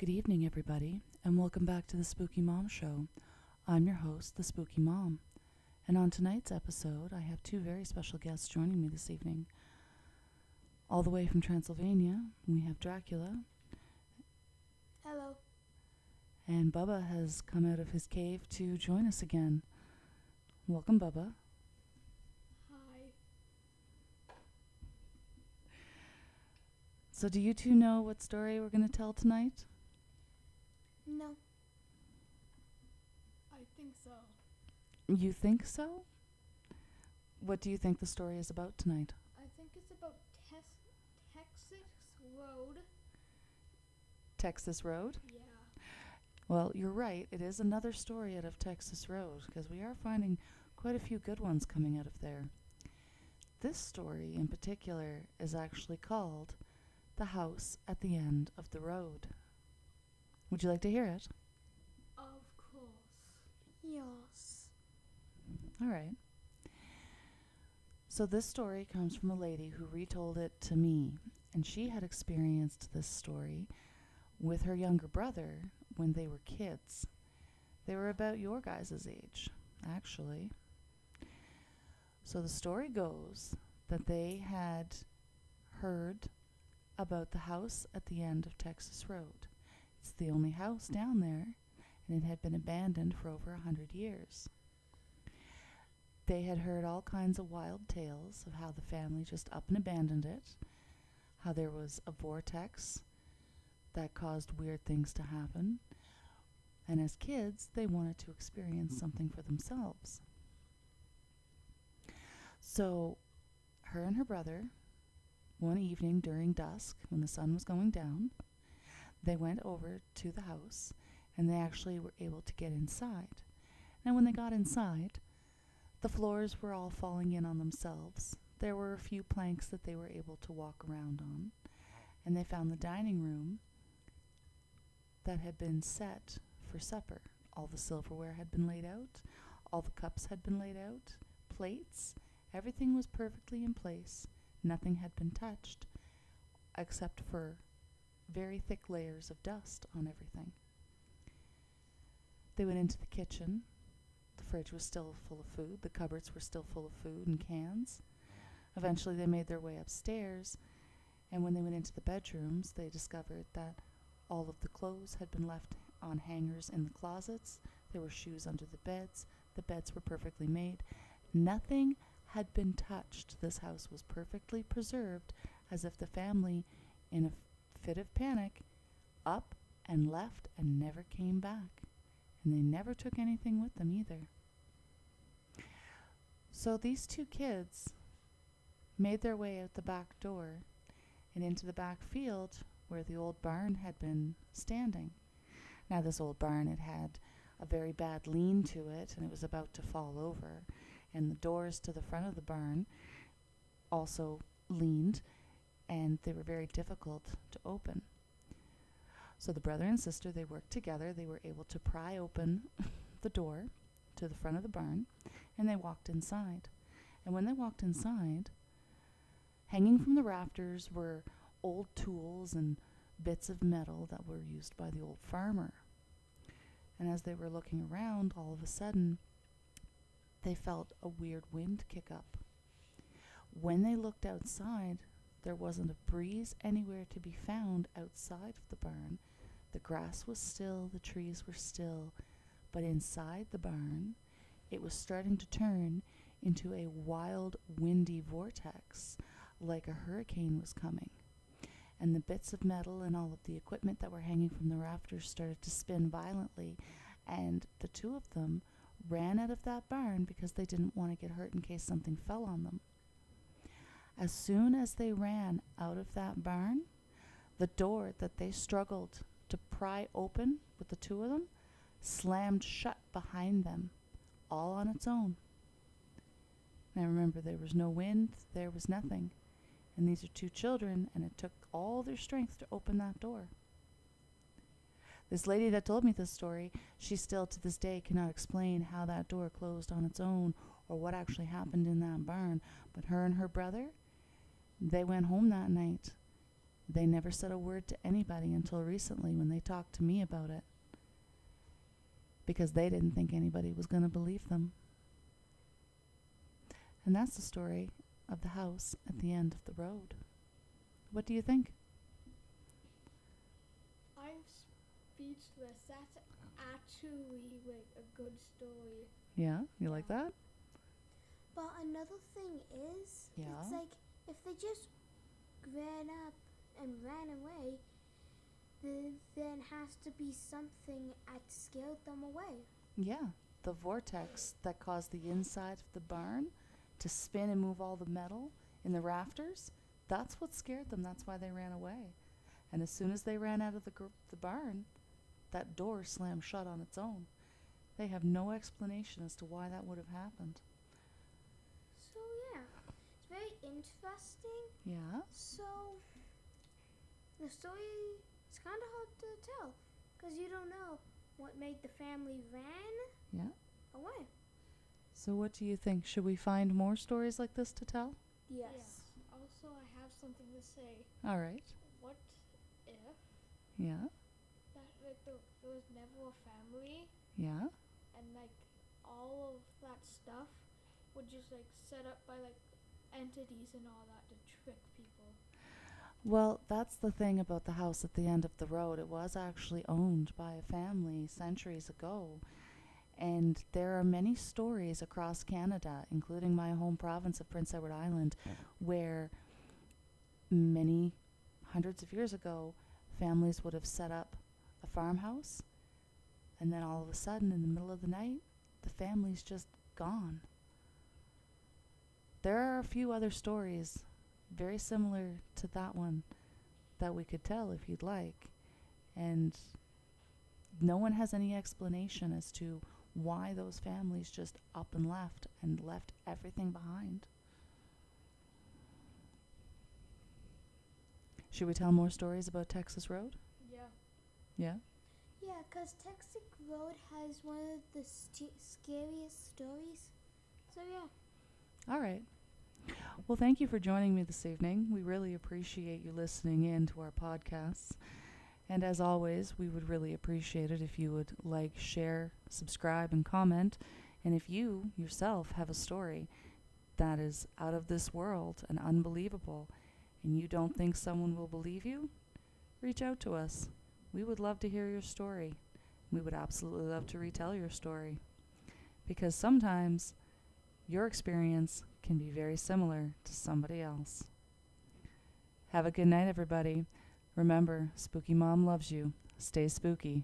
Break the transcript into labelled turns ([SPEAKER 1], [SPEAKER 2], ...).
[SPEAKER 1] Good evening, everybody, and welcome back to the Spooky Mom Show. I'm your host, the Spooky Mom, and on tonight's episode, I have two very special guests joining me this evening. All the way from Transylvania, we have Dracula.
[SPEAKER 2] Hello.
[SPEAKER 1] And Bubba has come out of his cave to join us again. Welcome, Bubba.
[SPEAKER 2] Hi.
[SPEAKER 1] So do you two know what story we're going to tell tonight?
[SPEAKER 2] No. I think so.
[SPEAKER 1] You think so? What do you think the story is about tonight?
[SPEAKER 2] I think it's about Texas Road.
[SPEAKER 1] Texas Road?
[SPEAKER 2] Yeah.
[SPEAKER 1] Well, you're right. It is another story out of Texas Road, because we are finding quite a few good ones coming out of there. This story in particular is actually called The House at the End of the Road. Would you like to hear it?
[SPEAKER 2] Of course. Yes.
[SPEAKER 1] All right. So this story comes from a lady who retold it to me, and she had experienced this story with her younger brother when they were kids. They were about your guys' age, actually. So the story goes that they had heard about the house at the end of Texas Road. It's the only house down there, and it had been abandoned for over 100 years. They had heard all kinds of wild tales of how the family just up and abandoned it, how there was a vortex that caused weird things to happen, and as kids, they wanted to experience something for themselves. So, her and her brother, one evening during dusk, when the sun was going down, they went over to the house, and they actually were able to get inside. Now, when they got inside, the floors were all falling in on themselves. There were a few planks that they were able to walk around on, and they found the dining room that had been set for supper. All the silverware had been laid out, all the cups had been laid out, plates, everything was perfectly in place. Nothing had been touched, except for very thick layers of dust on everything. They went into the kitchen. The fridge was still full of food. The cupboards were still full of food and cans. Eventually they made their way upstairs, and when they went into the bedrooms, they discovered that all of the clothes had been left on hangers in the closets. There were shoes under the beds. The beds were perfectly made. Nothing had been touched. This house was perfectly preserved, as if the family, in a fit of panic, up and left and never came back. And they never took anything with them either. So these two kids made their way out the back door and into the back field where the old barn had been standing. Now this old barn, it had a very bad lean to it, and it was about to fall over. And the doors to the front of the barn also leaned, and they were very difficult to open. So the brother and sister, they worked together. They were able to pry open the door to the front of the barn, and they walked inside. And when they walked inside, hanging from the rafters were old tools and bits of metal that were used by the old farmer. And as they were looking around, all of a sudden, they felt a weird wind kick up. When they looked outside, there wasn't a breeze anywhere to be found outside of the barn. The grass was still, the trees were still, but inside the barn, it was starting to turn into a wild, windy vortex, like a hurricane was coming. And the bits of metal and all of the equipment that were hanging from the rafters started to spin violently, and the two of them ran out of that barn because they didn't want to get hurt in case something fell on them. As soon as they ran out of that barn, the door that they struggled to pry open with the two of them slammed shut behind them, all on its own. Now remember, there was no wind, there was nothing. And these are two children, and it took all their strength to open that door. This lady that told me this story, she still to this day cannot explain how that door closed on its own or what actually happened in that barn. But her and her brother, they went home that night, They never said a word to anybody until recently when they talked to me about it, because they didn't think anybody was going to believe them. And that's the story of the house at the end of the road. What do you think?
[SPEAKER 2] I'm speechless. That's actually like a good story.
[SPEAKER 1] Yeah, you like that?
[SPEAKER 3] But another thing is,
[SPEAKER 1] Yeah.
[SPEAKER 3] it's like if they just ran up and ran away, then has to be something that scared them away.
[SPEAKER 1] Yeah, the vortex that caused the inside of the barn to spin and move all the metal in the rafters, that's what scared them. That's why they ran away. And as soon as they ran out of the barn, that door slammed shut on its own. They have no explanation as to why that would have happened.
[SPEAKER 3] So yeah, it's very interesting.
[SPEAKER 1] Yeah?
[SPEAKER 3] So the story is kind of hard to tell because you don't know what made the family ran
[SPEAKER 1] Yeah?
[SPEAKER 3] away.
[SPEAKER 1] So what do you think? Should we find more stories like this to tell?
[SPEAKER 3] Yes.
[SPEAKER 2] Also, I have something to say.
[SPEAKER 1] All right.
[SPEAKER 2] What if
[SPEAKER 1] Yeah?
[SPEAKER 2] that like there was never a family
[SPEAKER 1] Yeah?
[SPEAKER 2] and like all of that stuff would just like set up by like entities and all that to trick people?
[SPEAKER 1] Well, that's the thing about the house at the end of the road. It was actually owned by a family centuries ago. And there are many stories across Canada, including my home province of Prince Edward Island, where many hundreds of years ago, families would have set up a farmhouse, and then all of a sudden, in the middle of the night, the family's just gone. There are a few other stories very similar to that one that we could tell if you'd like, and no one has any explanation as to why those families just up and left everything behind. Should we tell more stories about Texas Road?
[SPEAKER 2] Yeah.
[SPEAKER 1] Yeah?
[SPEAKER 3] Yeah, because Texas Road has one of the scariest stories. So yeah.
[SPEAKER 1] All right. Well, thank you for joining me this evening. We really appreciate you listening in to our podcasts. And as always, we would really appreciate it if you would like, share, subscribe, and comment. And if you yourself have a story that is out of this world and unbelievable, and you don't think someone will believe you, reach out to us. We would love to hear your story. We would absolutely love to retell your story. Because sometimes your experience can be very similar to somebody else. Have a good night, everybody. Remember, Spooky Mom loves you. Stay spooky.